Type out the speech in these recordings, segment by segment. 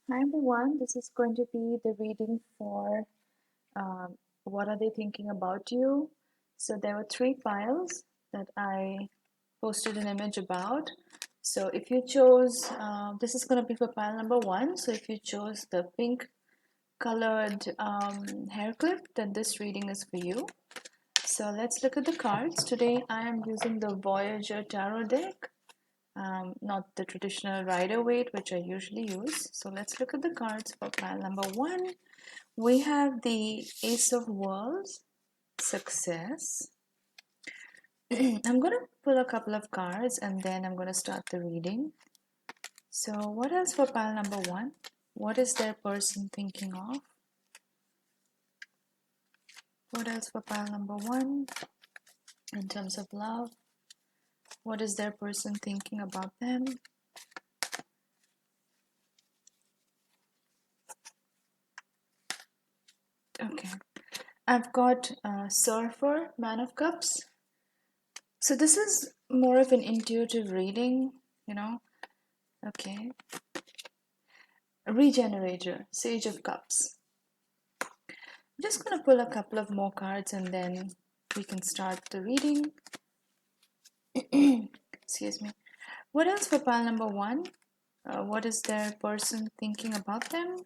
Hi everyone, this is going to be the reading for what are they thinking about you. So there were three files that I posted an image about. So if you chose, this is going to be for pile number one. So if you chose the pink colored hair clip, then this reading is for you. So let's look at the cards. Today I am using the Voyager Tarot deck. Not the traditional Rider-Waite, which I usually use. So let's look at the cards for pile number one. We have the Ace of Wands, Success. I'm going to pull a couple of cards and then I'm going to start the reading. So what else for pile number one? What is their person thinking of? What else for pile number one in terms of love? What is their person thinking about them? Okay. I've got Surfer, Man of Cups. So this is more of an intuitive reading, you know. Okay. Regenerator, Sage of Cups. I'm just going to pull a couple of more cards and then we can start the reading. Excuse me. What else for pile number one? What is their person thinking about them?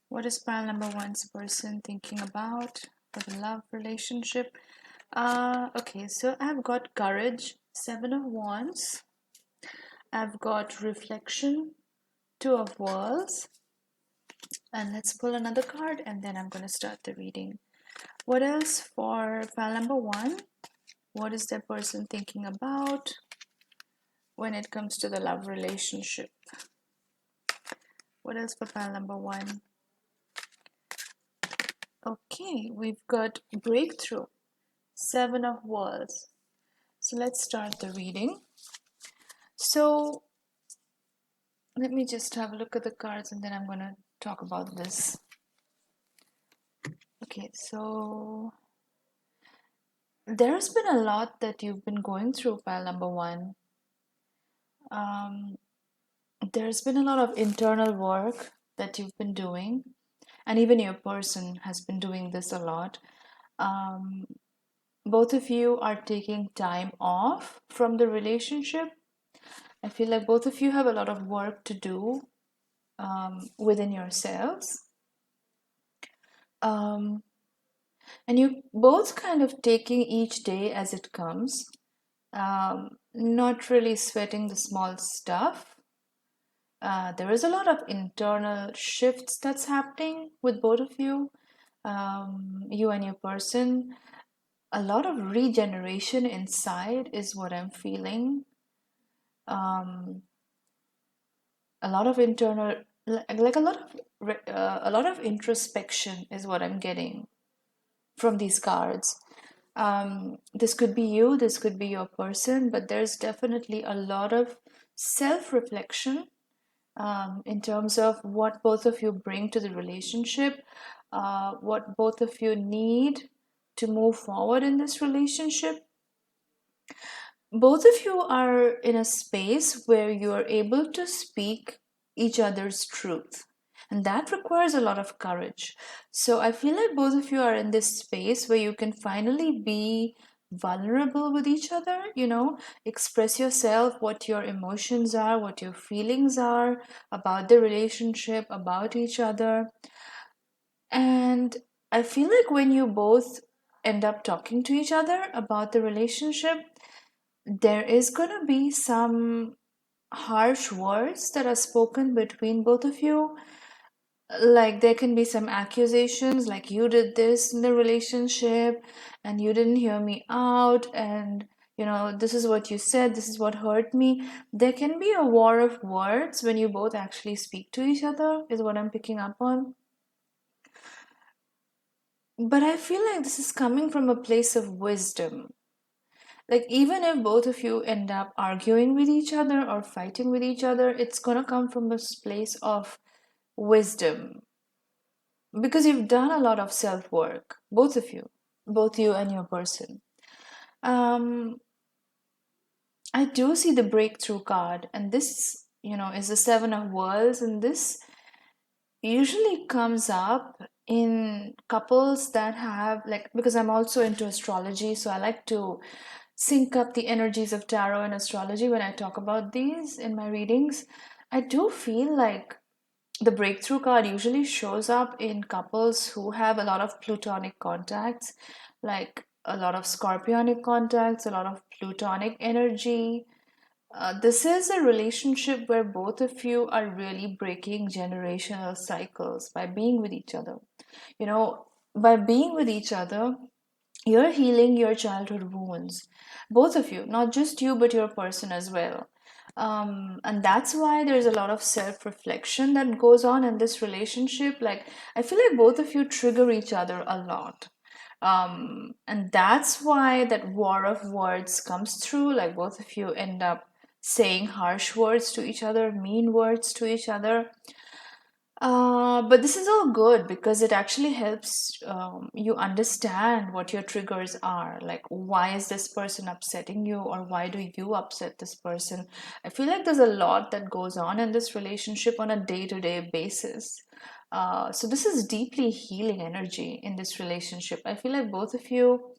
What is pile number one's person thinking about for the love relationship? Okay, so I've got Courage, Seven of Wands. I've got Reflection, Two of Worlds. And let's pull another card and then I'm going to start the reading. What else for pile number one? What is that person thinking about when it comes to the love relationship? What else for pile number one? Okay, we've got Breakthrough, Seven of Worlds. So let's start the reading. So let me just have a look at the cards and then I'm going to talk about this. Okay, so there's been a lot that you've been going through, pile number one. There's been a lot of internal work that you've been doing, and even your person has been doing this a lot. Um, both of you are taking time off from the relationship. I feel like both of you have a lot of work to do within yourselves. Um, and you both kind of taking each day as it comes, not really sweating the small stuff. There is a lot of internal shifts that's happening with both of you, you and your person. A lot of regeneration inside is what I'm feeling. Um, a lot of internal, like a lot of introspection is what I'm getting from these cards. This could be you, this could be your person, but there's definitely a lot of self-reflection in terms of what both of you bring to the relationship, what both of you need to move forward in this relationship. Both of you are in a space where you are able to speak each other's truth. And that requires a lot of courage. So I feel like both of you are in this space where you can finally be vulnerable with each other, express yourself, what your emotions are, what your feelings are about the relationship, about each other. And I feel like when you both end up talking to each other about the relationship, there is going to be some harsh words that are spoken between both of you. Like there can be some accusations, like you did this in the relationship and you didn't hear me out, and this is what you said, this is what hurt me. There can be a war of words when you both actually speak to each other, is what I'm picking up on. But I feel like this is coming from a place of wisdom. Like, even if both of you end up arguing with each other or fighting with each other, it's gonna come from this place of wisdom. Because you've done a lot of self work, both of you, both you and your person. Um, I do see the breakthrough card, and this is the Seven of Worlds, and this usually comes up in couples that have, like, because I'm also into astrology, so I like to sync up the energies of tarot and astrology when I talk about these in my readings. I do feel like the breakthrough card usually shows up in couples who have a lot of plutonic contacts, like a lot of scorpionic contacts, a lot of plutonic energy. This is a relationship where both of you are really breaking generational cycles by being with each other. You know, by being with each other, you're healing your childhood wounds. Both of you, not just you, but your person as well. And that's why there's a lot of self reflection that goes on in this relationship. Like, I feel like both of you trigger each other a lot. And that's why that war of words comes through. Like, both of you end up saying harsh words to each other, mean words to each other. But this is all good because it actually helps you understand what your triggers are. Like, why is this person upsetting you, or why do you upset this person? I feel like there's a lot that goes on in this relationship on a day to day basis. So, this is deeply healing energy in this relationship. I feel like both of you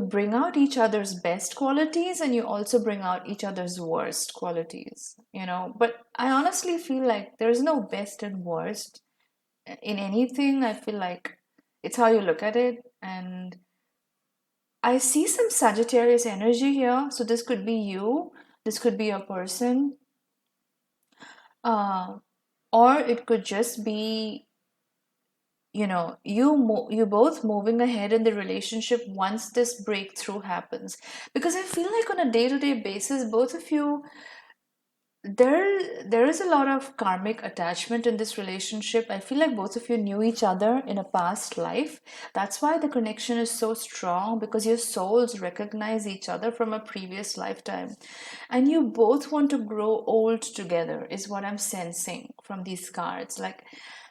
bring out each other's best qualities and you also bring out each other's worst qualities. But I honestly feel like there's no best and worst in anything. I feel like it's how you look at it. And I see some Sagittarius energy here. So this could be you, this could be a person, uh, or it could just be you both moving ahead in the relationship once this breakthrough happens, because I feel like on a day-to-day basis both of you, there is a lot of karmic attachment in this relationship. I feel like both of you knew each other in a past life. That's why the connection is so strong, because your souls recognize each other from a previous lifetime, and you both want to grow old together is what I'm sensing from these cards. Like,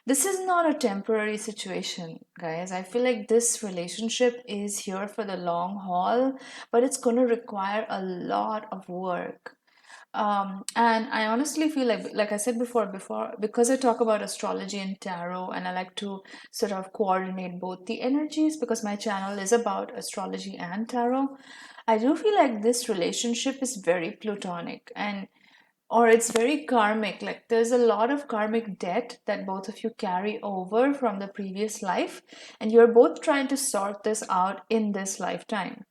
this is not a temporary situation, guys. I feel like this relationship is here for the long haul, but it's going to require a lot of work. And I honestly feel like I said before, because I talk about astrology and tarot, and I like to sort of coordinate both the energies because my channel is about astrology and tarot. I do feel like this relationship is very plutonic, and or it's very karmic. Like, there's a lot of karmic debt that both of you carry over from the previous life, and you're both trying to sort this out in this lifetime.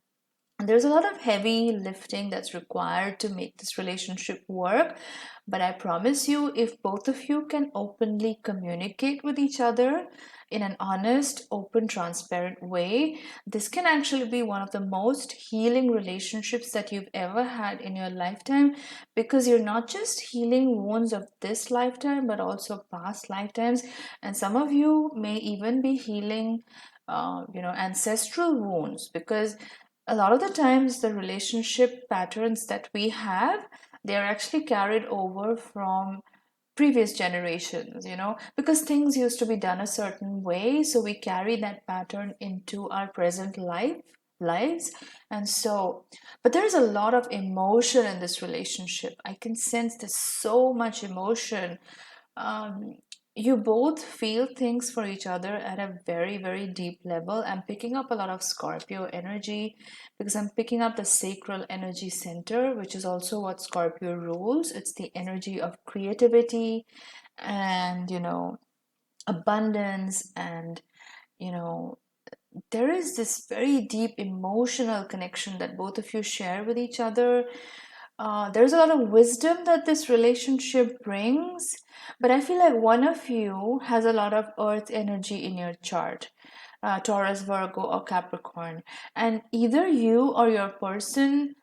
And there's a lot of heavy lifting that's required to make this relationship work. But I promise you, if both of you can openly communicate with each other in an honest, open, transparent way, this can actually be one of the most healing relationships that you've ever had in your lifetime, because you're not just healing wounds of this lifetime, but also past lifetimes. And some of you may even be healing ancestral wounds, because a lot of the times the relationship patterns that we have, they're actually carried over from previous generations, because things used to be done a certain way, so we carry that pattern into our present lives. And so, but there's a lot of emotion in this relationship. I can sense there's so much emotion. um, you both feel things for each other at a very, very deep level. I'm picking up a lot of Scorpio energy because I'm picking up the sacral energy center, which is also what Scorpio rules. It's the energy of creativity and, abundance. And, you know, there is this very deep emotional connection that both of you share with each other. There's a lot of wisdom that this relationship brings, but I feel like one of you has a lot of earth energy in your chart, Taurus, Virgo, or Capricorn, and either you or your person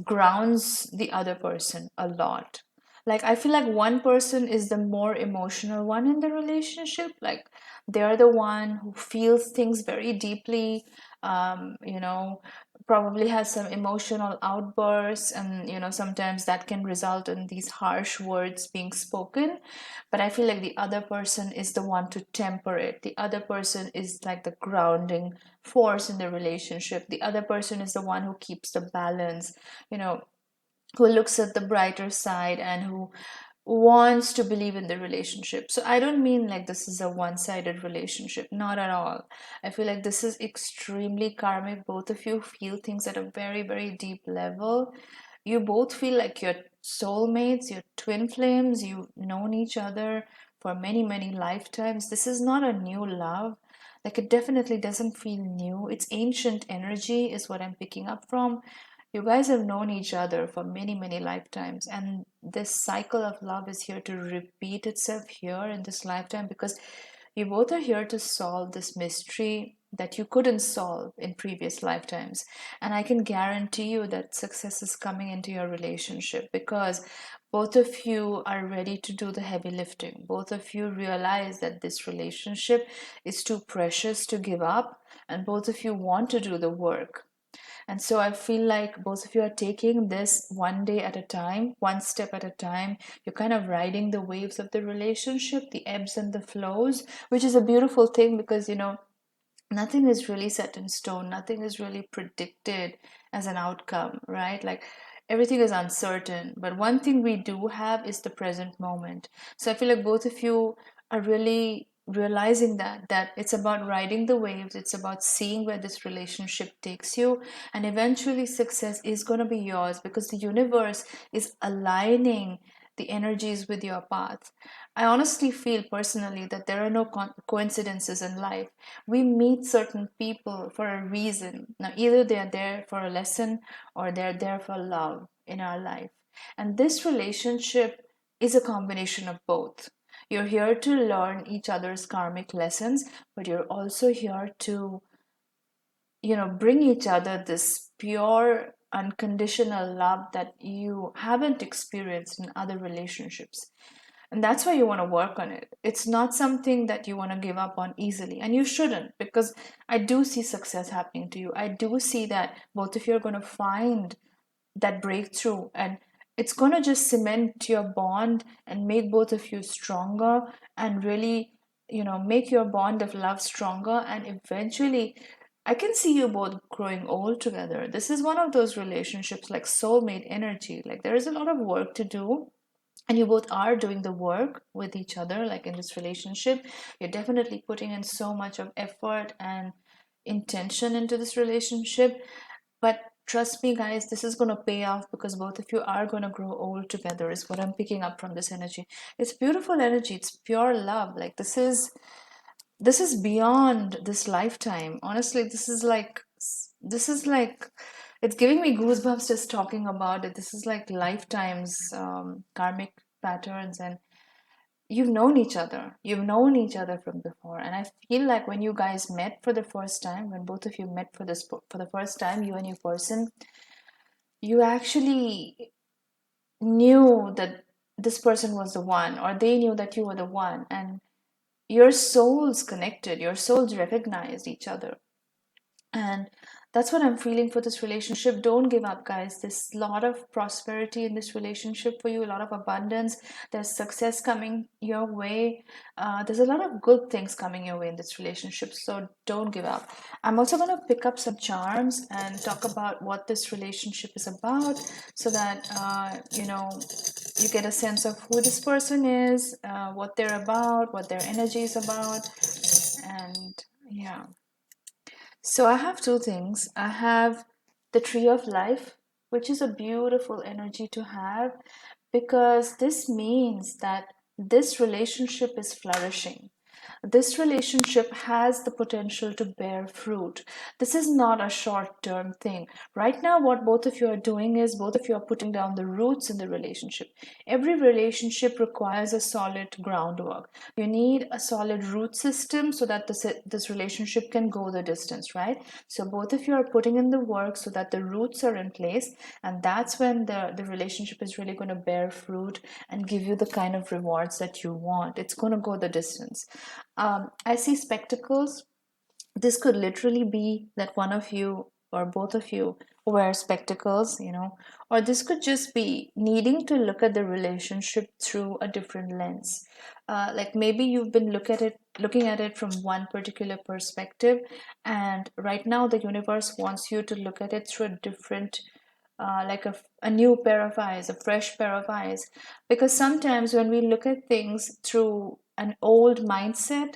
grounds the other person a lot. Like, I feel like one person is the more emotional one in the relationship. Like, they're the one who feels things very deeply, um, you know, probably has some emotional outbursts, and sometimes that can result in these harsh words being spoken. But I feel like the other person is the one to temper it. The other person is like the grounding force in the relationship. The other person is the one who keeps the balance, you know who looks at the brighter side and who wants to believe in the relationship. So I don't mean like this is a one-sided relationship, not at all. I feel like this is extremely karmic. Both of you feel things at a very, very deep level. You both feel like you're soulmates, you're twin flames, you've known each other for many, many lifetimes. This is not a new love. Like it definitely doesn't feel new. It's ancient energy, is what I'm picking up from. You guys have known each other for many, many lifetimes, and this cycle of love is here to repeat itself here in this lifetime because you both are here to solve this mystery that you couldn't solve in previous lifetimes. And I can guarantee you that success is coming into your relationship because both of you are ready to do the heavy lifting. Both of you realize that this relationship is too precious to give up, and both of you want to do the work. And so I feel like both of you are taking this one day at a time, one step at a time. You're kind of riding the waves of the relationship, the ebbs and the flows, which is a beautiful thing because, nothing is really set in stone, nothing is really predicted as an outcome, right? Like everything is uncertain, but one thing we do have is the present moment. So I feel like both of you are really realizing that it's about riding the waves, it's about seeing where this relationship takes you, and eventually success is going to be yours because the universe is aligning the energies with your path. I honestly feel personally that there are no coincidences in life. We meet certain people for a reason. Now, either they are there for a lesson or they're there for love in our life. And this relationship is a combination of both. You're here to learn each other's karmic lessons, but you're also here to, bring each other this pure, unconditional love that you haven't experienced in other relationships. And that's why you want to work on it. It's not something that you want to give up on easily. And you shouldn't, because I do see success happening to you. I do see that both of you are going to find that breakthrough, and it's going to just cement your bond and make both of you stronger and really, make your bond of love stronger. And eventually, I can see you both growing old together. This is one of those relationships like soulmate energy. Like there is a lot of work to do, and you both are doing the work with each other. Like in this relationship, you're definitely putting in so much of effort and intention into this relationship. But trust me, guys, this is going to pay off because both of you are going to grow old together, is what I'm picking up from this energy. It's beautiful energy, it's pure love. Like this is beyond this lifetime. Honestly, this is like it's giving me goosebumps just talking about it. This is like lifetimes, karmic patterns, and you've known each other from before. And I feel like when you guys met for the first time, when both of you met for the first time, you and your person, you actually knew that this person was the one, or they knew that you were the one, and your souls connected, your souls recognized each other. And that's what I'm feeling for this relationship. Don't give up, guys. There's a lot of prosperity in this relationship for you, a lot of abundance. There's success coming your way. There's a lot of good things coming your way in this relationship. So don't give up. I'm also going to pick up some charms and talk about what this relationship is about so that, you get a sense of who this person is, what they're about, what their energy is about. And yeah. So I have two things. I have the tree of life, which is a beautiful energy to have because this means that this relationship is flourishing. This relationship has the potential to bear fruit. This is not a short term thing. Right now, what both of you are doing is both of you are putting down the roots in the relationship. Every relationship requires a solid groundwork. You need a solid root system so that this relationship can go the distance, right? So, both of you are putting in the work so that the roots are in place, and that's when the relationship is really going to bear fruit and give you the kind of rewards that you want. It's going to go the distance. I see spectacles. This could literally be that one of you or both of you wear spectacles, or this could just be needing to look at the relationship through a different lens. Like maybe you've been looking at it from one particular perspective, and right now the universe wants you to look at it through a different like a new pair of eyes, a fresh pair of eyes. Because sometimes when we look at things through an old mindset,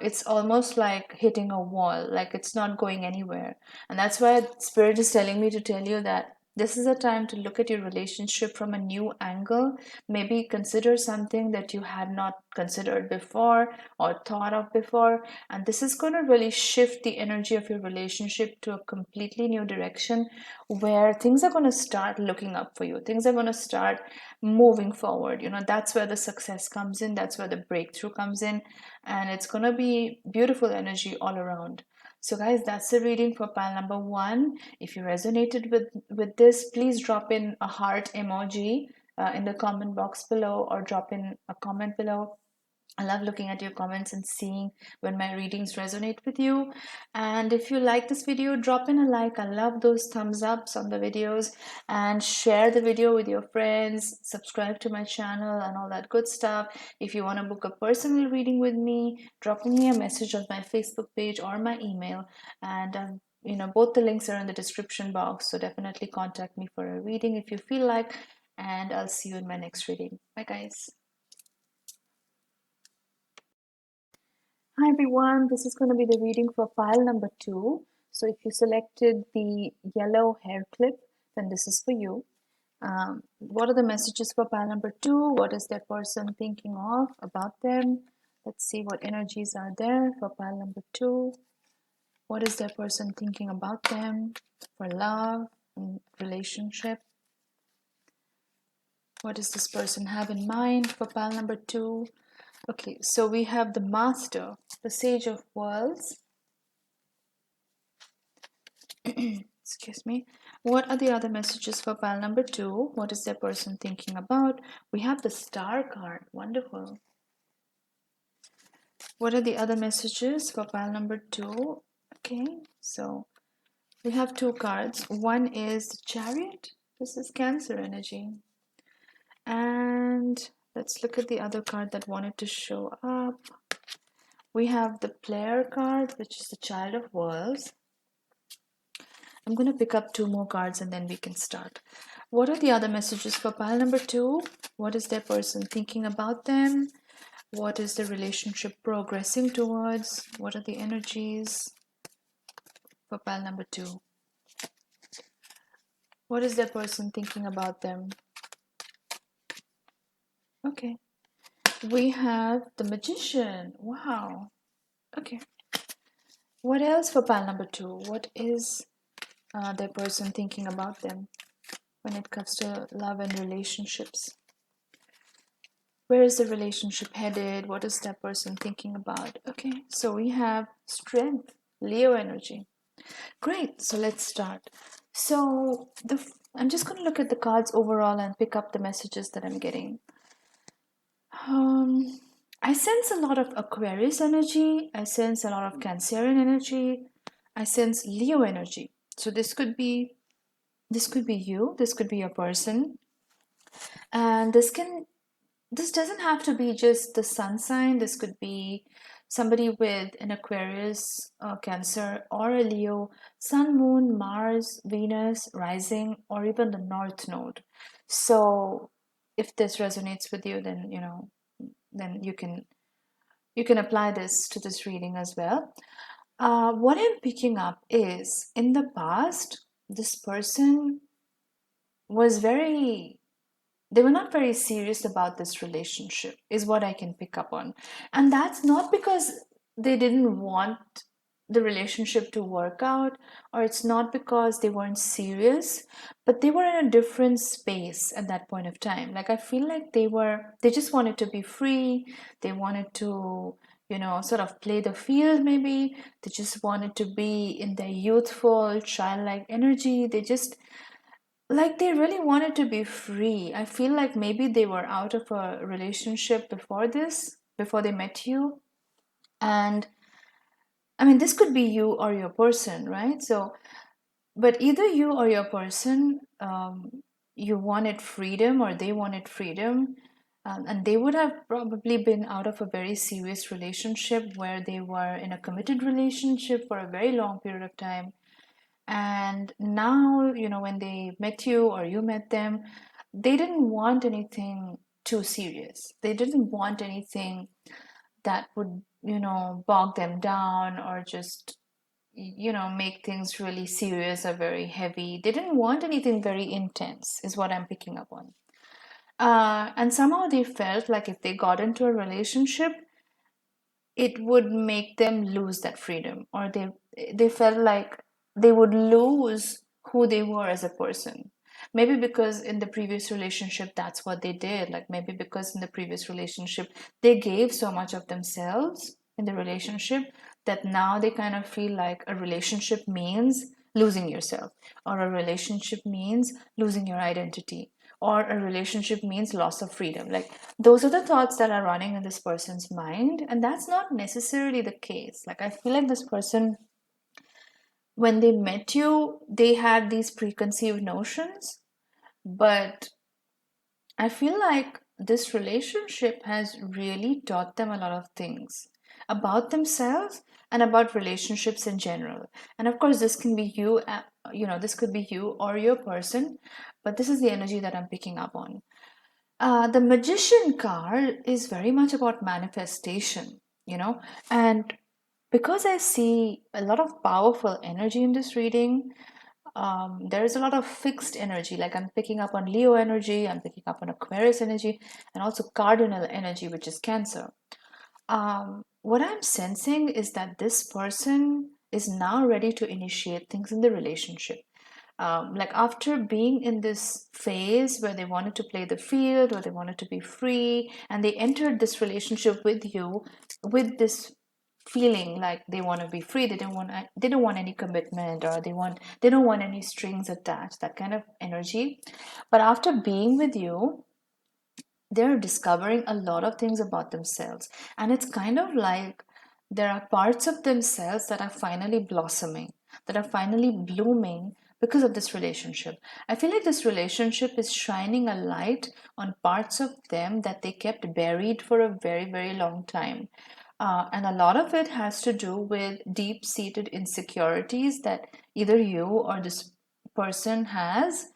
it's almost like hitting a wall, like it's not going anywhere. And that's why Spirit is telling me to tell you that this is a time to look at your relationship from a new angle. Maybe consider something that you had not considered before or thought of before. And this is going to really shift the energy of your relationship to a completely new direction where things are going to start looking up for you. Things are going to start moving forward. That's where the success comes in. That's where the breakthrough comes in. And it's going to be beautiful energy all around. So guys, that's the reading for pile number 1. If you resonated with this, please drop in a heart emoji in the comment box below, or drop in a comment below. I love looking at your comments and seeing when my readings resonate with you. And if you like this video, drop in a like. I love those thumbs ups on the videos, and share the video with your friends. Subscribe to my channel and all that good stuff. If you want to book a personal reading with me, drop me a message on my Facebook page or my email. And both the links are in the description box. So definitely contact me for a reading if you feel like. And I'll see you in my next reading. Bye, guys. Hi everyone, this is going to be the reading for pile number 2. So if you selected the yellow hair clip, then this is for you. What are the messages for pile number 2? What is that person thinking of about them? Let's see what energies are there for pile number 2. What is that person thinking about them for love and relationship? What does this person have in mind for pile number 2? Okay, so we have the Master, the Sage of Worlds. Excuse me. What are the other messages for pile number 2? What is that person thinking about? We have the Star card. Wonderful. What are the other messages for pile number 2? Okay, so we have 2 cards. One is the Chariot. This is Cancer energy. And let's look at the other card that wanted to show up. We have the Player card, which is the Child of Worlds. I'm going to pick up 2 more cards and then we can start. What are the other messages for pile number 2? What is their person thinking about them? What is the relationship progressing towards? What are the energies for pile number 2? What is their person thinking about them? Okay. We have the Magician. Wow. Okay. What else for pile number 2? What is their person thinking about them when it comes to love and relationships? Where is the relationship headed? What is that person thinking about? Okay, so we have Strength, Leo energy. Great, so let's start. So I'm just going to look at the cards overall and pick up the messages that I'm getting. I sense a lot of Aquarius energy. I sense a lot of Cancerian energy. I sense Leo energy. So this could be you. This could be your person, and this doesn't have to be just the sun sign. This could be somebody with an Aquarius, Cancer, or a Leo, Sun, Moon, Mars, Venus, rising, or even the North Node. So if this resonates with you, then then you can apply this to this reading as well. What I'm picking up is, in the past, this person was they were not very serious about this relationship, is what I can pick up on. And that's not because they didn't want the relationship to work out, or it's not because they weren't serious, but they were in a different space at that point of time. Like, I feel like they just wanted to be free. They wanted to sort of play the field. Maybe they just wanted to be in their youthful childlike energy. They really wanted to be free. I feel like maybe they were out of a relationship before they met you. And I mean, this could be you or your person, right? So, but either you or your person, you wanted freedom, or they wanted freedom. And they would have probably been out of a very serious relationship where they were in a committed relationship for a very long period of time. And now, when they met you or you met them, they didn't want anything too serious. They didn't want anything that would, bog them down or just, make things really serious or very heavy. They didn't want anything very intense, is what I'm picking up on. And somehow they felt like if they got into a relationship, it would make them lose that freedom, or they felt like they would lose who they were as a person. Maybe because in the previous relationship that's what they did, like maybe because in the previous relationship they gave so much of themselves in the relationship that now they kind of feel like a relationship means losing yourself, or a relationship means losing your identity, or a relationship means loss of freedom. Like those are the thoughts that are running in this person's mind, and that's not necessarily the case. Like I feel like this person, when they met you, they had these preconceived notions, but I feel like this relationship has really taught them a lot of things about themselves and about relationships in general. And of course, this can be you, this could be you or your person, but this is the energy that I'm picking up on. The magician card is very much about manifestation, and because I see a lot of powerful energy in this reading, there is a lot of fixed energy. Like I'm picking up on Leo energy, I'm picking up on Aquarius energy, and also cardinal energy, which is Cancer. What I'm sensing is that this person is now ready to initiate things in the relationship. Like after being in this phase where they wanted to play the field or they wanted to be free, and they entered this relationship with you with this feeling like they want to be free. They don't want any commitment, or they don't want any strings attached, that kind of energy. But after being with you, they're discovering a lot of things about themselves, and it's kind of like there are parts of themselves that are finally blossoming, that are finally blooming because of this relationship. I feel like this relationship is shining a light on parts of them that they kept buried for a very, very long time. And a lot of it has to do with deep seated insecurities that either you or this person has.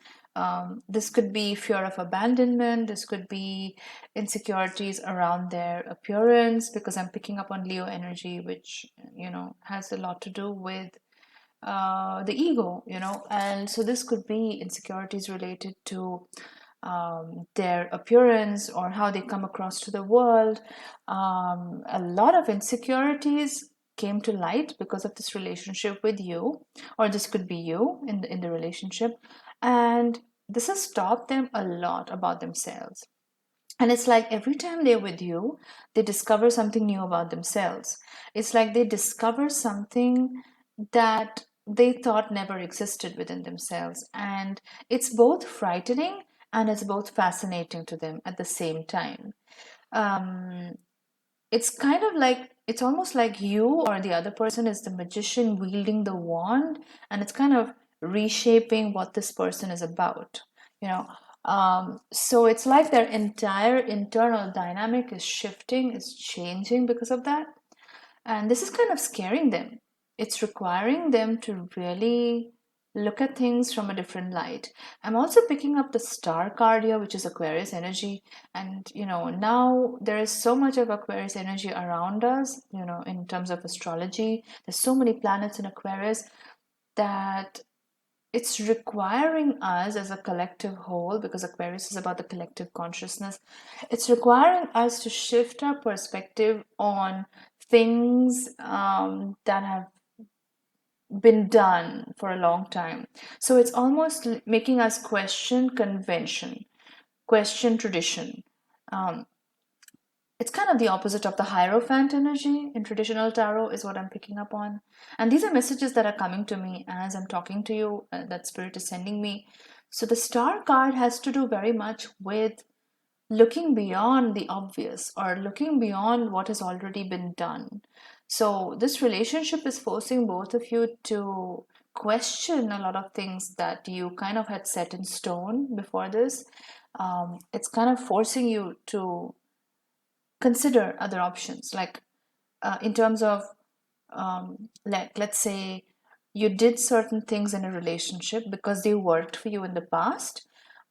This could be fear of abandonment, this could be insecurities around their appearance, because I'm picking up on Leo energy, which, has a lot to do with the ego, and so this could be insecurities related to their appearance or how they come across to the world. A lot of insecurities came to light because of this relationship with you, or this could be you in the relationship, and this has taught them a lot about themselves. And it's like every time they're with you, they discover something new about themselves. It's like they discover something that they thought never existed within themselves. And it's both frightening and it's both fascinating to them at the same time. It's kind of like, it's almost like you or the other person is the magician wielding the wand, and it's kind of reshaping what this person is about, you know. So it's like their entire internal dynamic is shifting, is changing because of that. And this is kind of scaring them. It's requiring them to really look at things from a different light. I'm also picking up the star card here, which is Aquarius energy. And, now there is so much of Aquarius energy around us, in terms of astrology. There's so many planets in Aquarius that it's requiring us as a collective whole, because Aquarius is about the collective consciousness. It's requiring us to shift our perspective on things that have been done for a long time. So it's almost making us question convention, question tradition. Um, it's kind of the opposite of the Hierophant energy in traditional tarot, is what I'm picking up on. And these are messages that are coming to me as I'm talking to you, that Spirit is sending me. So the Star card has to do very much with looking beyond the obvious, or looking beyond what has already been done. So this relationship is forcing both of you to question a lot of things that you kind of had set in stone before this. It's kind of forcing you to consider other options, like in terms of, like, let's say, You did certain things in a relationship because they worked for you in the past.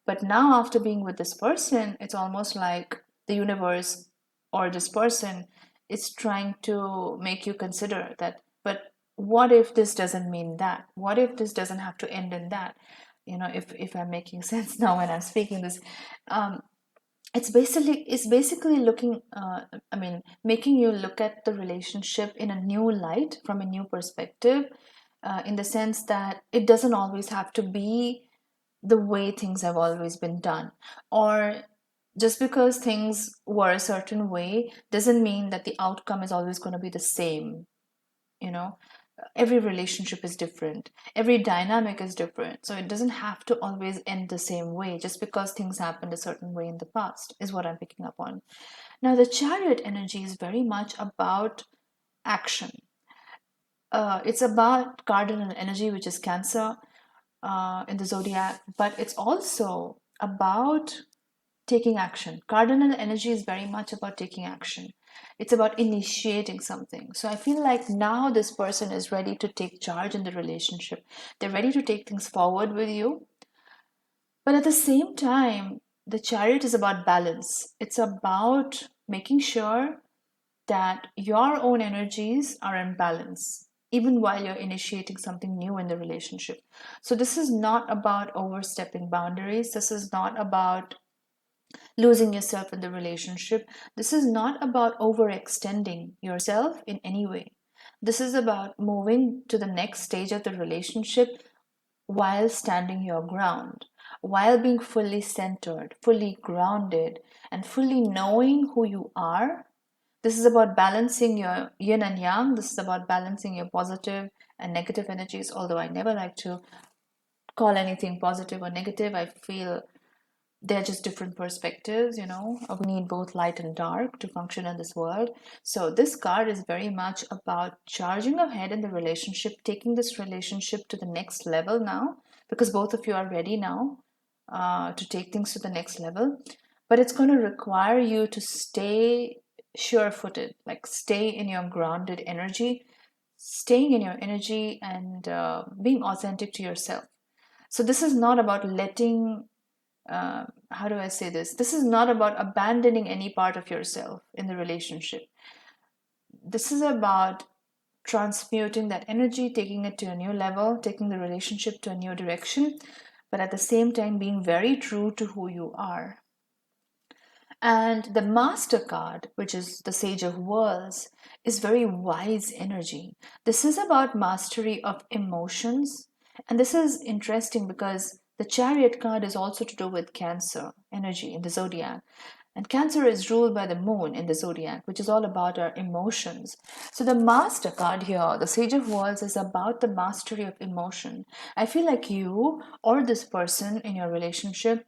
But now, after being with this person, it's almost like the universe or this person is trying to make you consider that, but what if this doesn't mean that? What if this doesn't have to end in that? If I'm making sense now when I'm speaking this, um, it's basically looking, I mean, making you look at the relationship in a new light, from a new perspective, in the sense that it doesn't always have to be the way things have always been done, or just because things were a certain way doesn't mean that the outcome is always going to be the same. you know every relationship is different, every dynamic is different, so it doesn't have to always end the same way just because things happened a certain way in the past, is what I'm picking up on. Now, the chariot energy is very much about action. It's about cardinal energy, which is Cancer, in the zodiac, but it's also about taking action. Cardinal energy is very much about taking action. It's about initiating something. So I feel like now this person is ready to take charge in the relationship. They're ready to take things forward with you. But at the same time, the chariot is about balance. It's about making sure that your own energies are in balance, even while you're initiating something new in the relationship. So this is not about overstepping boundaries. This is not about losing yourself in the relationship. This is not about overextending yourself in any way. This is about moving to the next stage of the relationship while standing your ground, while being fully centered, fully grounded, and fully knowing who you are. This is about balancing your yin and yang. This is about balancing your positive and negative energies. Although I never like to call anything positive or negative, I feel they're just different perspectives. We need both light and dark to function in this world. So this card is very much about charging ahead in the relationship, taking this relationship to the next level now, because both of you are ready now to take things to the next level. But it's going to require you to stay sure-footed, like stay in your grounded energy, staying in your energy, and being authentic to yourself. So this is not about letting, how do I say this? This is not about abandoning any part of yourself in the relationship. This is about transmuting that energy, taking it to a new level, taking the relationship to a new direction, but at the same time being very true to who you are. And the Master card, which is the Sage of Worlds, is very wise energy. This is about mastery of emotions. And this is interesting because the Chariot card is also to do with Cancer energy in the zodiac. And Cancer is ruled by the moon in the zodiac, which is all about our emotions. So the Master card here, the Sage of Worlds, is about the mastery of emotion. I feel like you or this person in your relationship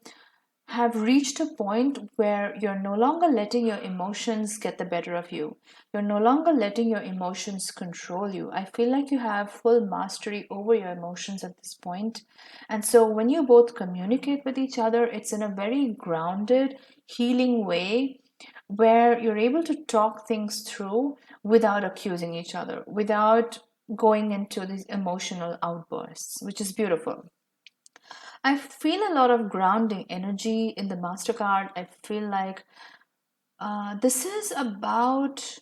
have reached a point where you're no longer letting your emotions get the better of you. You're no longer letting your emotions control you. I feel like you have full mastery over your emotions at this point. And so when you both communicate with each other, it's in a very grounded, healing way where you're able to talk things through without accusing each other, without going into these emotional outbursts, which is beautiful. I feel a lot of grounding energy in the MasterCard. I feel like this is about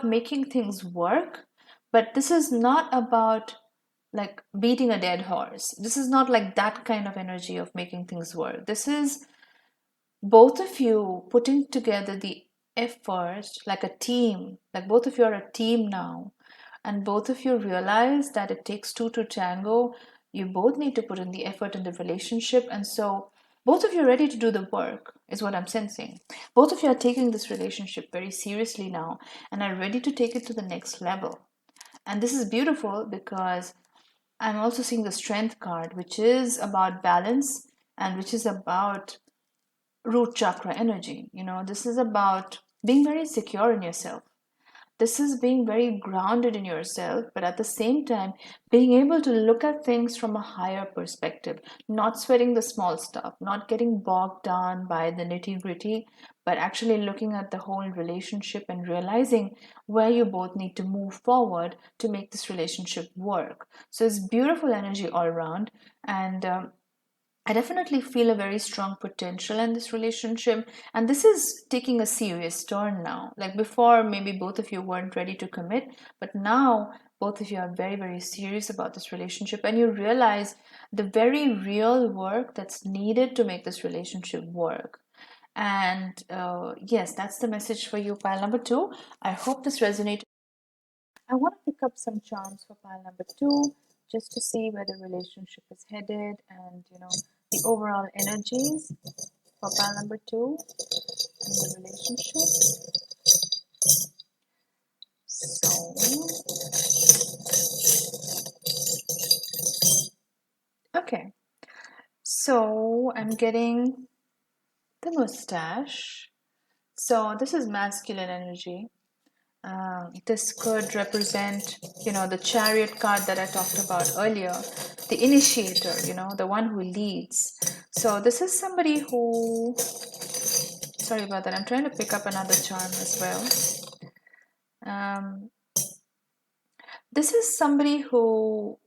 making things work, but this is not about like beating a dead horse. This is not like that kind of energy of making things work. This is both of you putting together the effort like a team. Like both of you are a team now, and both of you realize that it takes two to tango. You both need to put in the effort in the relationship, and so both of you are ready to do the work, is what I'm sensing. Both of you are taking this relationship very seriously now and are ready to take it to the next level. And this is beautiful because I'm also seeing the Strength card, which is about balance and which is about root chakra energy. This is about being very secure in yourself. This is being very grounded in yourself, but at the same time, being able to look at things from a higher perspective, not sweating the small stuff, not getting bogged down by the nitty gritty, but actually looking at the whole relationship and realizing where you both need to move forward to make this relationship work. So it's beautiful energy all around. And I definitely feel a very strong potential in this relationship. And this is taking a serious turn now. Like before, maybe both of you weren't ready to commit, but now both of you are very, very serious about this relationship. And you realize the very real work that's needed to make this relationship work. And yes, that's the message for you, pile number two. I hope this resonates. I want to pick up some charms for pile number two just to see where the relationship is headed and, the overall energies for pile number two in the relationship. Okay, so I'm getting the mustache. So this is masculine energy. This could represent, the chariot card that I talked about earlier, the initiator, the one who leads. So this is somebody who, sorry about that, I'm trying to pick up another charm as well. This is somebody who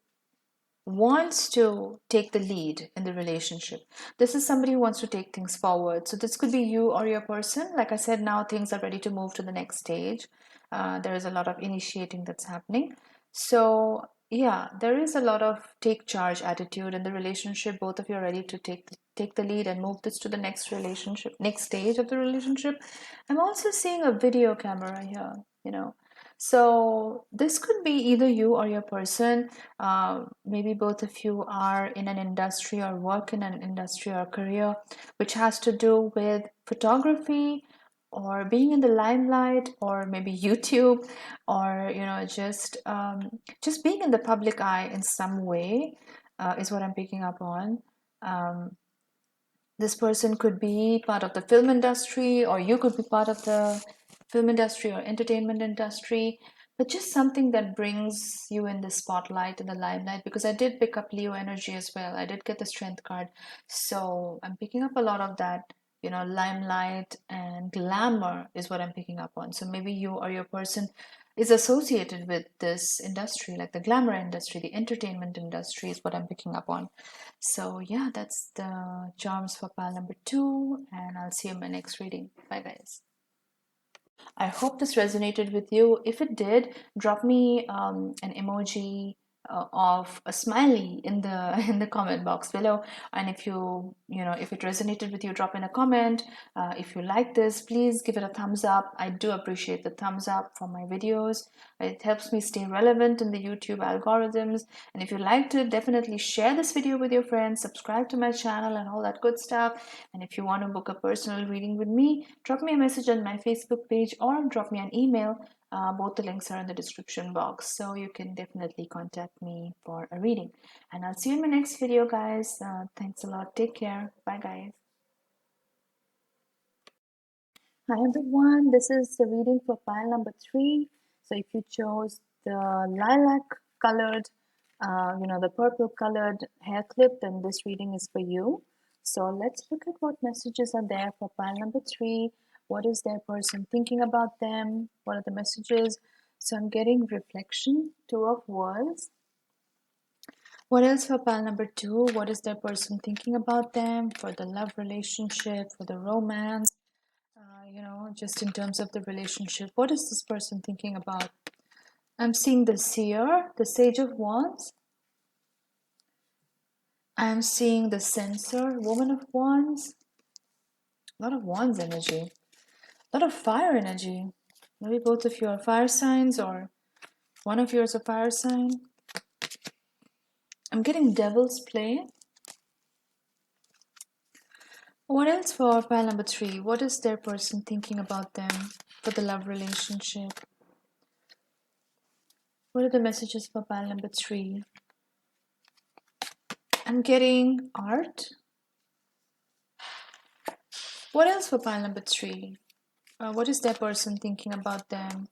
wants to take the lead in the relationship. This is somebody who wants to take things forward. So this could be you or your person. Like I said, now things are ready to move to the next stage. There is a lot of initiating that's happening. So yeah, there is a lot of take charge attitude in the relationship. Both of you are ready to take the lead and move this to the next relationship, next stage of the relationship. I'm also seeing a video camera here, so this could be either you or your person. Maybe both of you are in an industry or work in an industry or career which has to do with photography or being in the limelight, or maybe YouTube, or just being in the public eye in some way, is what I'm picking up on. This person could be part of the film industry, or you could be part of the film industry or entertainment industry, but just something that brings you in the spotlight, in the limelight, because I did pick up Leo energy as well. I did get the strength card. So I'm picking up a lot of that, limelight and glamour is what I'm picking up on. So maybe you or your person is associated with this industry, like the glamour industry, the entertainment industry is what I'm picking up on. So yeah, that's the charms for pile number two, and I'll see you in my next reading. Bye guys. I hope this resonated with you. If it did, drop me an emoji of a smiley in the in the comment box below. And if if it resonated with you, drop in a comment. If you like this, please give it a thumbs up. I do appreciate the thumbs up for my videos. It helps me stay relevant in the YouTube algorithms. And if you liked it, definitely share this video with your friends, subscribe to my channel and all that good stuff. And if you want to book a personal reading with me, drop me a message on my Facebook page or drop me an email. Both the links are in the description box, so you can definitely contact me for a reading. And I'll see you in my next video, guys. Thanks a lot. Take care. Bye, guys. Hi, everyone. This is the reading for pile number three. So if you chose the lilac colored, the purple colored hair clip, then this reading is for you. So let's look at what messages are there for pile number three. What is their person thinking about them? What are the messages? So I'm getting reflection, two of wands. What else for pile number two? What is their person thinking about them for the love relationship, for the romance? Just in terms of the relationship, what is this person thinking about? I'm seeing the seer, the sage of wands. I'm seeing the censor, woman of wands. A lot of wands energy, a lot of fire energy. Maybe both of you are fire signs, or one of you is a fire sign. I'm getting devil's play. What else for pile number three? What is their person thinking about them for the love relationship? What are the messages for pile number three? I'm getting art. What else for pile number three? What is their person thinking about them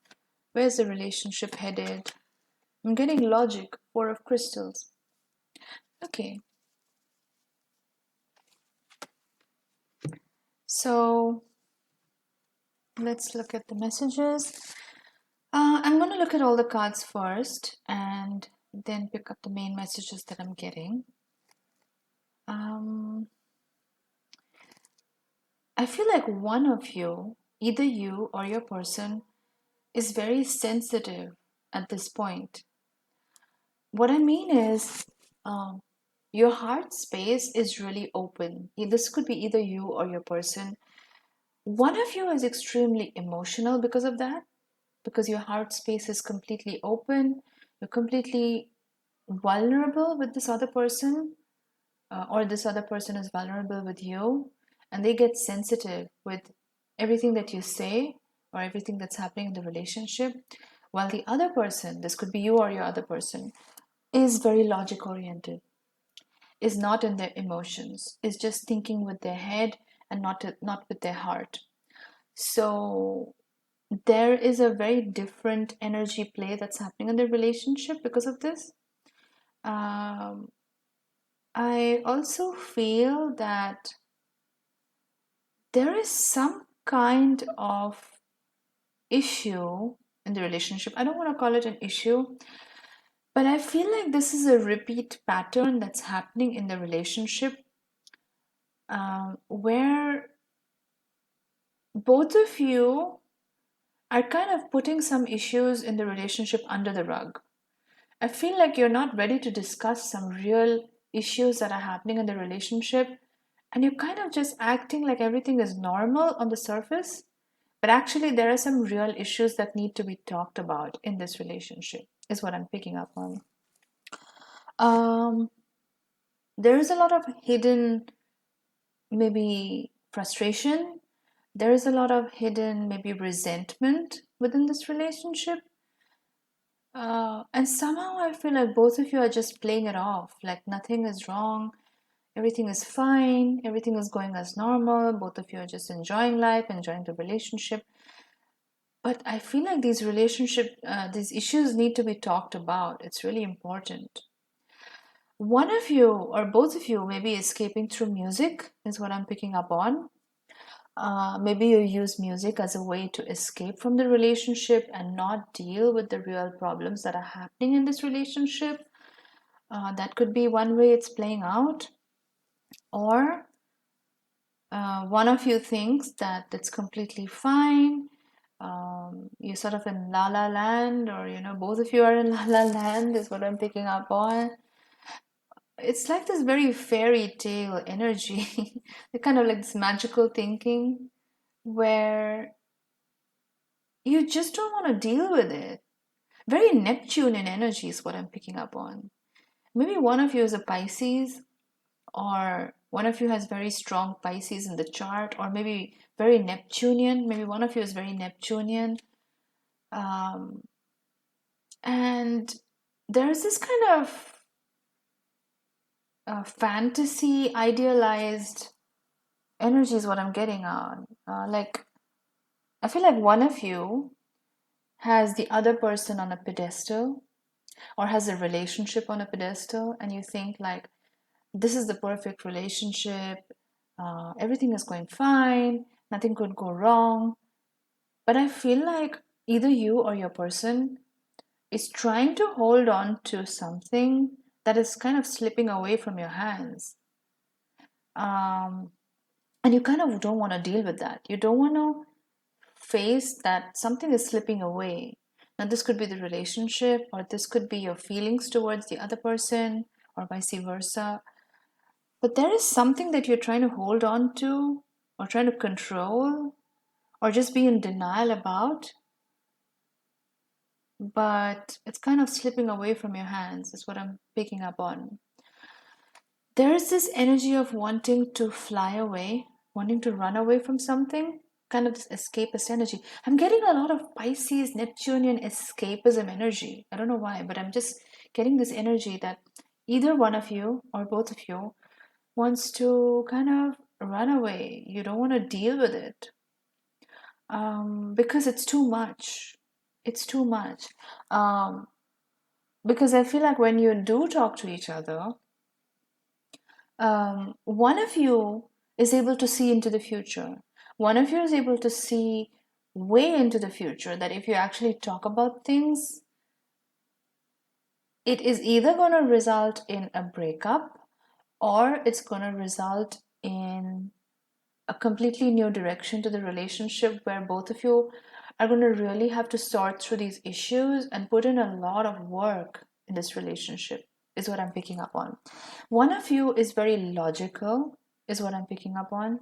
Where's the relationship headed? I'm getting logic, Four of Crystals. Okay, so let's look at the messages. I'm going to look at all the cards first and then pick up the main messages that I'm getting. Um, I feel like one of you, either you or your person, is very sensitive at this point. What I mean is, um, your heart space is really open. This could be either you or your person. One of you is extremely emotional because of that, because your heart space is completely open. You're completely vulnerable with this other person, or this other person is vulnerable with you, and they get sensitive with everything that you say or everything that's happening in the relationship. While the other person, this could be you or your other person, is very logic oriented, is not in their emotions, is just thinking with their head and not with their heart. So there is a very different energy play that's happening in the relationship because of this. Um, I also feel that there is some kind of issue in the relationship. I don't want to call it an issue, but I feel like this is a repeat pattern that's happening in the relationship, where both of you are kind of putting some issues in the relationship under the rug. I feel like you're not ready to discuss some real issues that are happening in the relationship, and you're kind of just acting like everything is normal on the surface, but actually there are some real issues that need to be talked about in this relationship, is what I'm picking up on. Um, there is a lot of hidden, maybe frustration. There is a lot of hidden, maybe resentment within this relationship. And somehow I feel like both of you are just playing it off, like nothing is wrong, everything is fine, everything is going as normal, both of you are just enjoying life, enjoying the relationship. But I feel like these issues need to be talked about. It's really important. One of you or both of you may be escaping through music, is what I'm picking up on. Maybe you use music as a way to escape from the relationship and not deal with the real problems that are happening in this relationship. That could be one way it's playing out. Or one of you thinks that it's completely fine. You're sort of in la la land, or both of you are in la la land, is what I'm picking up on. It's like this very fairy tale energy. They're kind of like this magical thinking where you just don't want to deal with it. Very Neptunian energy is what I'm picking up on. Maybe one of you is a Pisces, or one of you has very strong Pisces in the chart, or maybe very Neptunian. Maybe one of you is very Neptunian. Um, and there's this kind of fantasy, idealized energy is what I'm getting on. Like, I feel like one of you has the other person on a pedestal, or has a relationship on a pedestal, and you think like, this is the perfect relationship, everything is going fine, nothing could go wrong. But I feel like either you or your person is trying to hold on to something that is kind of slipping away from your hands. Um, and you kind of don't want to deal with that. You don't want to face that something is slipping away. Now, this could be the relationship, or this could be your feelings towards the other person, or vice versa. But there is something that you're trying to hold on to, or trying to control, or just be in denial about, but it's kind of slipping away from your hands, is what I'm picking up on. There is this energy of wanting to fly away, wanting to run away from something, kind of this escapist energy. I'm getting a lot of Pisces, Neptunian escapism energy. I don't know why, but I'm just getting this energy that either one of you or both of you wants to kind of run away. You don't want to deal with it, because it's too much. It's too much. Um, because I feel like when you do talk to each other, one of you is able to see into the future. One of you is able to see way into the future that if you actually talk about things, it is either going to result in a breakup or it's going to result in a completely new direction to the relationship where both of you are going to really have to sort through these issues and put in a lot of work in this relationship, is what I'm picking up on. One of you is very logical, is what I'm picking up on.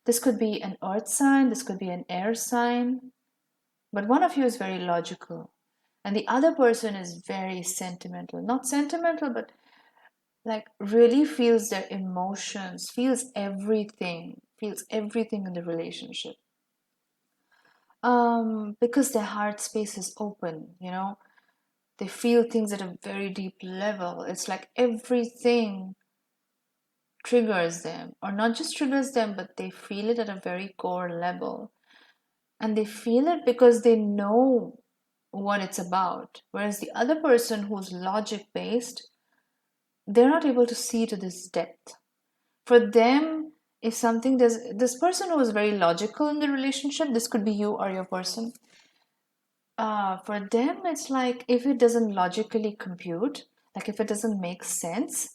This could be an earth sign, this could be an air sign, but one of you is very logical. And the other person is very sentimental. Not sentimental, but like really feels their emotions, feels everything in the relationship. Because their heart space is open, they feel things at a very deep level. It's like everything triggers them, or not just triggers them, but they feel it at a very core level. And they feel it because they know what it's about. Whereas the other person who's logic based, they're not able to see to this depth. For them, if something does, this person who is very logical in the relationship, this could be you or your person. For them, it's like if it doesn't logically compute, like if it doesn't make sense,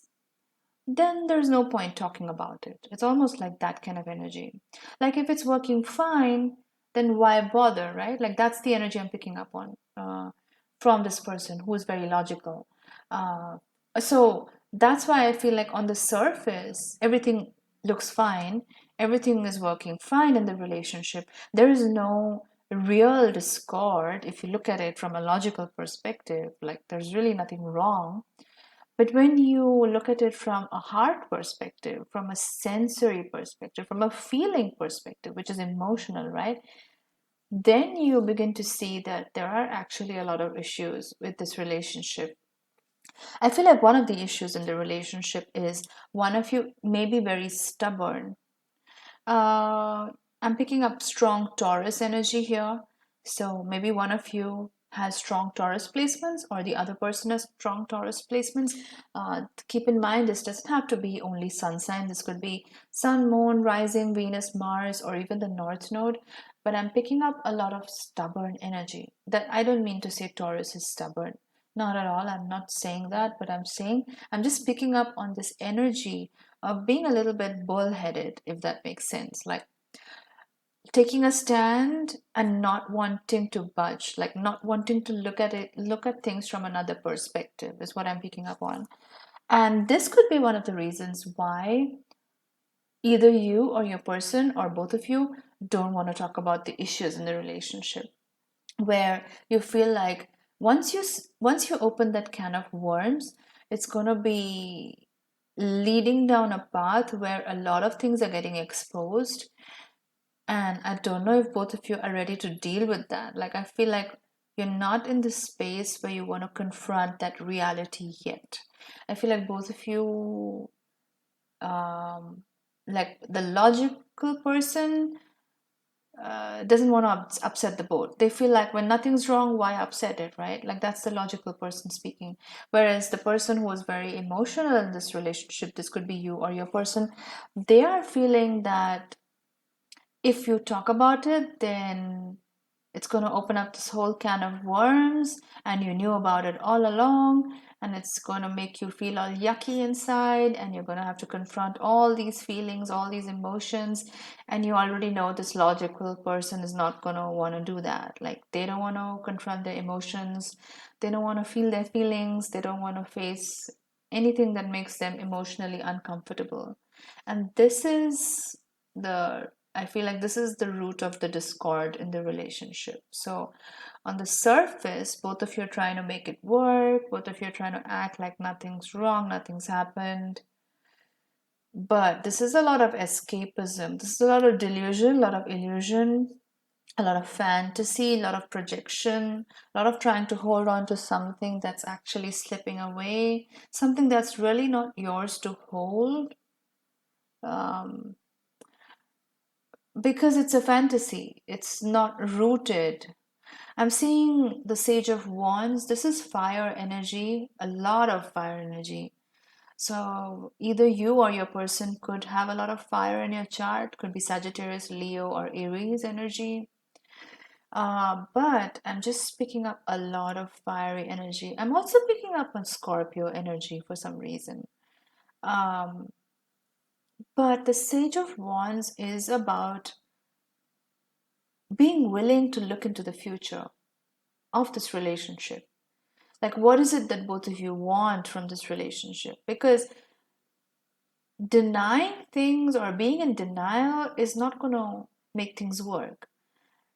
then there's no point talking about it. It's almost like that kind of energy. Like if it's working fine, then why bother, right? Like that's the energy I'm picking up on from this person who is very logical. Uh, so that's why I feel like on the surface, everything looks fine, everything is working fine in the relationship. There is no real discord if you look at it from a logical perspective. Like there's really nothing wrong, but when you look at it from a heart perspective, from a sensory perspective, from a feeling perspective, which is emotional, right? Then you begin to see that there are actually a lot of issues with this relationship. I feel like one of the issues in the relationship is one of you may be very stubborn. uh, I'm picking up strong Taurus energy here. So maybe one of you has strong Taurus placements or the other person has strong Taurus placements. Keep in mind, this doesn't have to be only sun sign. This could be sun, moon, rising, Venus, Mars, or even the North Node. But I'm picking up a lot of stubborn energy. That I don't mean to say Taurus is stubborn. Not at all. I'm not saying that, but I'm just picking up on this energy of being a little bit bullheaded, if that makes sense. Like taking a stand and not wanting to budge, like not wanting to look at things from another perspective, is what I'm picking up on. And this could be one of the reasons why either you or your person or both of you don't want to talk about the issues in the relationship, where you feel like once you open that can of worms, it's going to be leading down a path where a lot of things are getting exposed. And I don't know if both of you are ready to deal with that. Like, I feel like you're not in the space where you want to confront that reality yet. I feel like both of you, um, like the logical person, doesn't want to upset the boat. They feel like when nothing's wrong, why upset it, right? Like that's the logical person speaking. Whereas the person who is very emotional in this relationship, this could be you or your person, they are feeling that if you talk about it, then it's going to open up this whole can of worms, and you knew about it all along, and it's going to make you feel all yucky inside, and you're going to have to confront all these feelings, all these emotions, and you already know this logical person is not going to want to do that. Like they don't want to confront their emotions, they don't want to feel their feelings, they don't want to face anything that makes them emotionally uncomfortable. And this is the I feel like this is the root of the discord in the relationship. So, on the surface, both of you are trying to make it work, both of you are trying to act like nothing's wrong, nothing's happened. But this is a lot of escapism, this is a lot of delusion, a lot of illusion, a lot of fantasy, a lot of projection, a lot of trying to hold on to something that's actually slipping away, something that's really not yours to hold. Um, because it's a fantasy, it's not rooted. I'm seeing the Sage of Wands. This is fire energy, a lot of fire energy. So either you or your person could have a lot of fire in your chart, could be Sagittarius, Leo, or Aries energy. But I'm just picking up a lot of fiery energy. I'm also picking up on Scorpio energy for some reason. Um, but the Sage of Wands is about being willing to look into the future of this relationship. Like, what is it that both of you want from this relationship? Because denying things or being in denial is not going to make things work.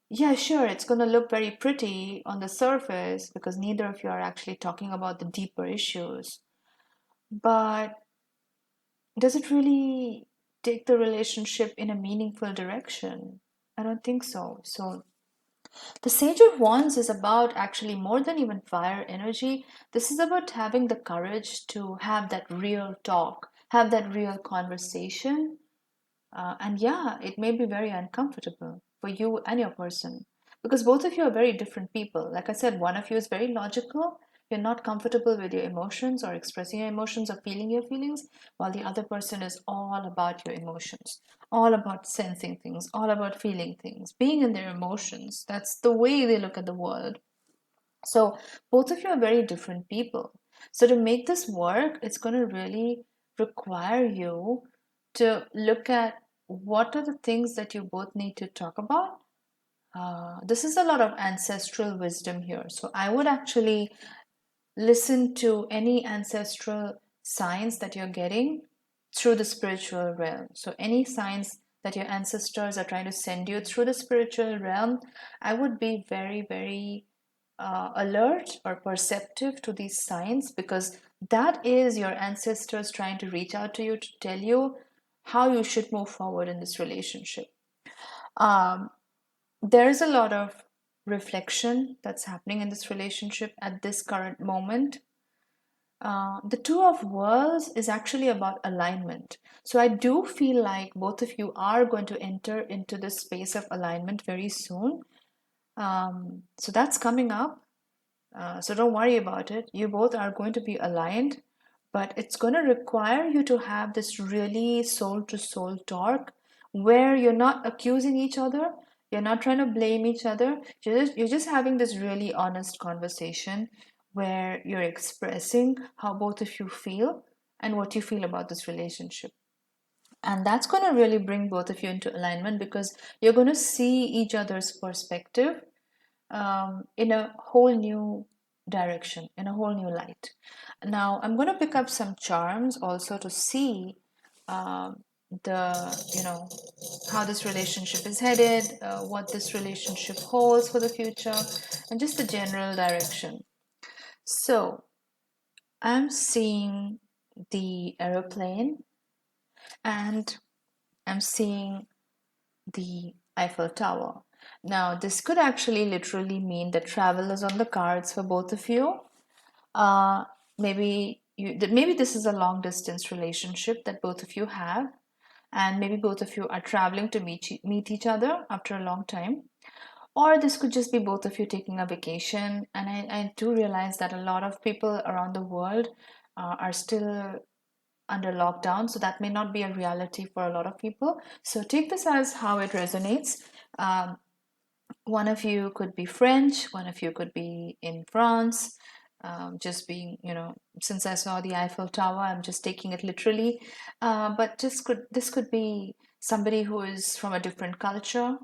Yeah, sure, it's going to look very pretty on the surface because neither of you are actually talking about the deeper issues. But does it really take the relationship in a meaningful direction? I don't think so. So, the Sage of Wands is about actually more than even fire energy. This is about having the courage to have that real talk, have that real conversation. And yeah, it may be very uncomfortable for you and your person because both of you are very different people. Like I said, one of you is very logical. You're not comfortable with your emotions or expressing your emotions or feeling your feelings, while the other person is all about your emotions, all about sensing things, all about feeling things, being in their emotions. That's the way they look at the world. So both of you are very different people. So to make this work, it's going to really require you to look at what are the things that you both need to talk about. This is a lot of ancestral wisdom here. So I would actually listen to any ancestral signs that you're getting through the spiritual realm. So any signs that your ancestors are trying to send you through the spiritual realm, I would be very, very alert or perceptive to these signs because that is your ancestors trying to reach out to you to tell you how you should move forward in this relationship. Um, there's a lot of reflection that's happening in this relationship at this current moment. The Two of Worlds is actually about alignment. So I do feel like both of you are going to enter into this space of alignment very soon. So that's coming up. So don't worry about it. You both are going to be aligned, but it's going to require you to have this really soul to soul talk where you're not accusing each other, you're not trying to blame each other. You're just having this really honest conversation where you're expressing how both of you feel and what you feel about this relationship. And that's going to really bring both of you into alignment because you're going to see each other's perspective in a whole new direction, in a whole new light. Now, I'm going to pick up some charms also to see um, how this relationship is headed, what this relationship holds for the future, and just the general direction. So, I'm seeing the aeroplane and I'm seeing the Eiffel Tower. Now, this could actually literally mean that travel is on the cards for both of you. Uh, maybe this is a long distance relationship that both of you have, and maybe both of you are traveling to meet each other after a long time. Or this could just be both of you taking a vacation. And I do realize that a lot of people around the world are still under lockdown, so that may not be a reality for a lot of people. So take this as how it resonates. Um, one of you could be French, one of you could be in France. Just being, since I saw the Eiffel Tower, I'm just taking it literally. But this could be somebody who is from a different culture.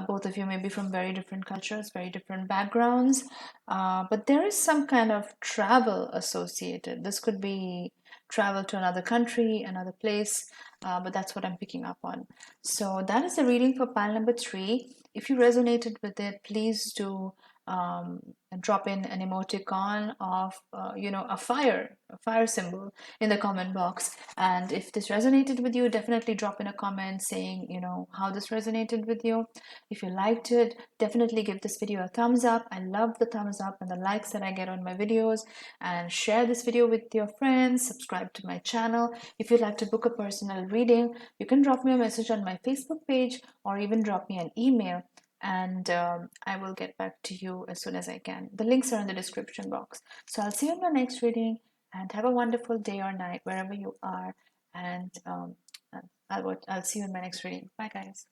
Both of you may be from very different cultures, very different backgrounds. But there is some kind of travel associated. This could be travel to another country, another place, but that's what I'm picking up on. So that is the reading for pile number 3. If you resonated with it, please do um, drop in an emoticon of a fire symbol in the comment box. And if this resonated with you, definitely drop in a comment saying how this resonated with you. If you liked it, definitely give this video a thumbs up. I love the thumbs up and the likes that I get on my videos. And share this video with your friends. Subscribe to my channel. If you'd like to book a personal reading, you can drop me a message on my Facebook page or even drop me an email and I will get back to you as soon as I can. The links are in the description box. So I'll see you in my next reading, and have a wonderful day or night wherever you are. And I'll see you in my next reading. Bye, guys.